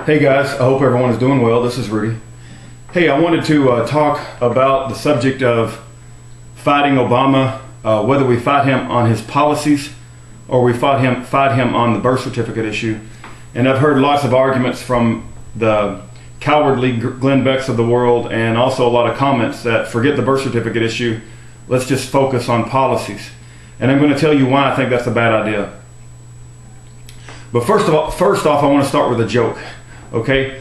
Hey guys, I hope everyone is doing well. This is Rudy. Hey, I wanted to talk about the subject of fighting Obama, whether we fight him on his policies or we fight him on the birth certificate issue. And I've heard lots of arguments from the cowardly Glenn Becks of the world, and also a lot of comments that forget the birth certificate issue, let's just focus on policies. And I'm going to tell you why I think that's a bad idea. But first off, I want to start with a joke. Okay,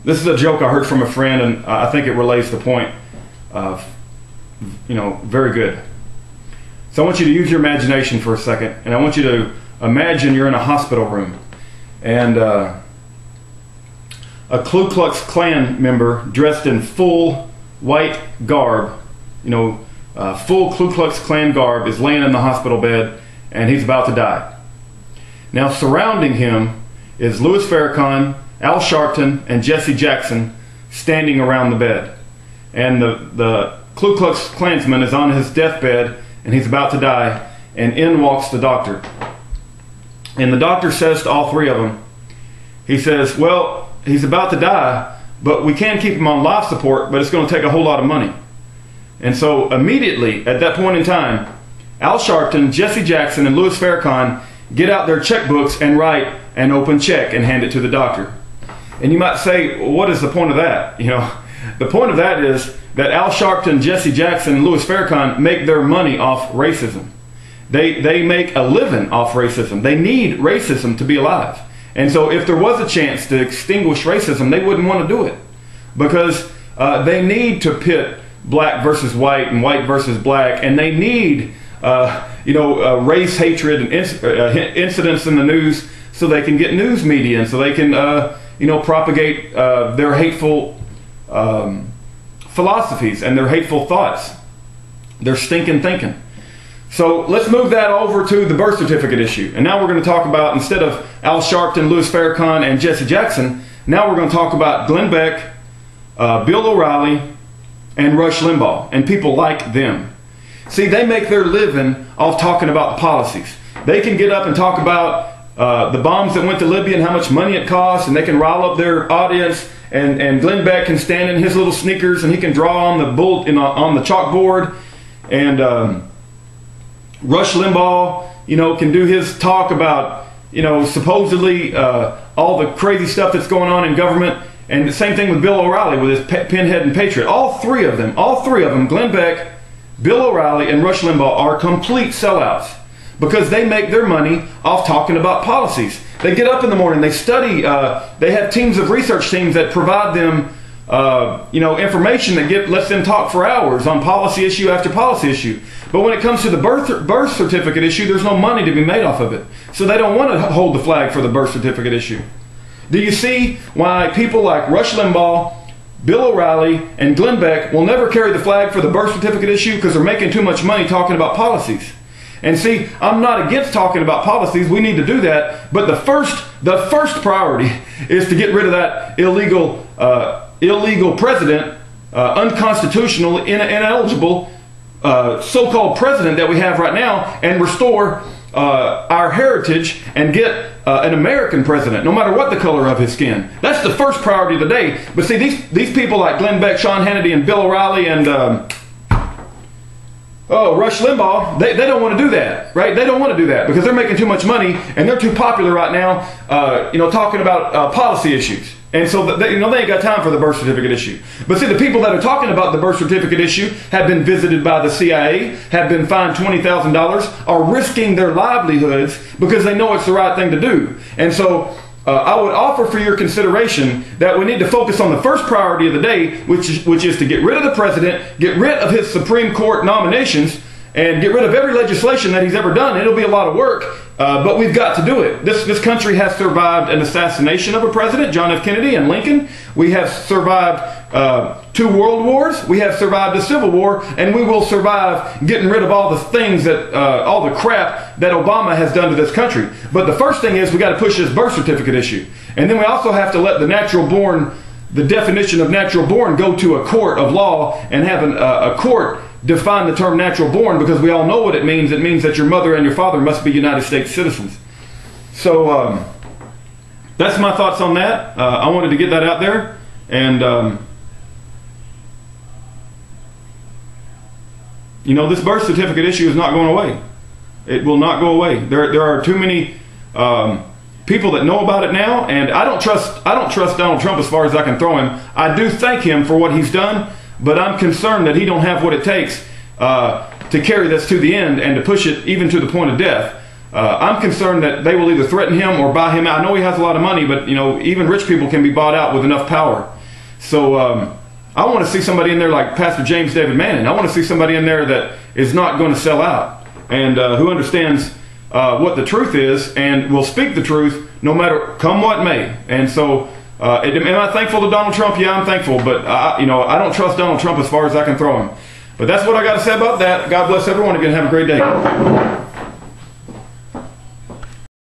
this is a joke I heard from a friend, and I think it relays the point. Very good. So I want you to use your imagination for a second, and I want you to imagine you're in a hospital room, and a Ku Klux Klan member dressed in full white garb, full Ku Klux Klan garb, is laying in the hospital bed, and he's about to die. Now, surrounding him is Louis Farrakhan, Al Sharpton, and Jesse Jackson standing around the bed. And the Ku Klux Klansman is on his deathbed, and he's about to die, and in walks the doctor. And the doctor says to all three of them, he says, well, he's about to die, but we can keep him on life support, but it's going to take a whole lot of money. And so immediately, at that point in time, Al Sharpton, Jesse Jackson, and Louis Farrakhan get out their checkbooks and write an open check and hand it to the doctor. And you might say, well, what is the point of that? The point of that is that Al Sharpton, Jesse Jackson, and Louis Farrakhan make their money off racism. They make a living off racism. They need racism to be alive. And so if there was a chance to extinguish racism, they wouldn't want to do it, because they need to pit black versus white and white versus black, and they need race hatred and incidents in the news so they can get news media, and so they can propagate their hateful philosophies and their hateful thoughts, their stinking thinking. So let's move that over to the birth certificate issue. And now we're going to talk about, instead of Al Sharpton, Louis Farrakhan, and Jesse Jackson, now we're going to talk about Glenn Beck, Bill O'Reilly, and Rush Limbaugh, and people like them. See, they make their living off talking about the policies. They can get up and talk about the bombs that went to Libya and how much money it costs, and they can rile up their audience. And Glenn Beck can stand in his little sneakers and he can draw on the on the chalkboard. And Rush Limbaugh, can do his talk about supposedly all the crazy stuff that's going on in government. And the same thing with Bill O'Reilly with his pinhead and patriot. All three of them, Glenn Beck, Bill O'Reilly, and Rush Limbaugh, are complete sellouts, because they make their money off talking about policies. They get up in the morning, they study, they have teams of research teams that provide them information that lets them talk for hours on policy issue after policy issue. But when it comes to the birth certificate issue, there's no money to be made off of it. So they don't want to hold the flag for the birth certificate issue. Do you see why people like Rush Limbaugh, Bill O'Reilly, and Glenn Beck will never carry the flag for the birth certificate issue? Because they're making too much money talking about policies. And see, I'm not against talking about policies. We need to do that. But the first priority is to get rid of that illegal president, unconstitutional, ineligible, so-called president that we have right now, and restore our heritage and get an American president, no matter what the color of his skin. That's the first priority of the day. But see, these people like Glenn Beck, Sean Hannity, and Bill O'Reilly, and Rush Limbaugh, they don't want to do that, right? They don't want to do that because they're making too much money, and they're too popular right now, talking about policy issues. And so they ain't got time for the birth certificate issue. But see, the people that are talking about the birth certificate issue have been visited by the CIA, have been fined $20,000, are risking their livelihoods because they know it's the right thing to do. And so I would offer for your consideration that we need to focus on the first priority of the day, which is to get rid of the president, get rid of his Supreme Court nominations, and get rid of every legislation that he's ever done. It'll be a lot of work, but we've got to do it. This country has survived an assassination of a president, John F. Kennedy and Lincoln. We have survived 2 world wars. We have survived a civil war, and we will survive getting rid of all the things that, all the crap that Obama has done to this country. But the first thing is we got to push this birth certificate issue, and then we also have to let the definition of natural born go to a court of law and have a court define the term natural born, because we all know what it means. It means that your mother and your father must be United States citizens. So that's my thoughts on that. I wanted to get that out there. And, you know, this birth certificate issue is not going away. It will not go away. There are too many people that know about it now, and I don't trust Donald Trump as far as I can throw him. I do thank him for what he's done, but I'm concerned that he don't have what it takes to carry this to the end and to push it even to the point of death. I'm concerned that they will either threaten him or buy him out. I know he has a lot of money, but you know, even rich people can be bought out with enough power. So I want to see somebody in there like Pastor James David Manning. I want to see somebody in there that is not going to sell out and who understands what the truth is and will speak the truth no matter come what may. And so, am I thankful to Donald Trump? Yeah, I'm thankful, but I don't trust Donald Trump as far as I can throw him. But that's what I got to say about that. God bless everyone again. Have a great day.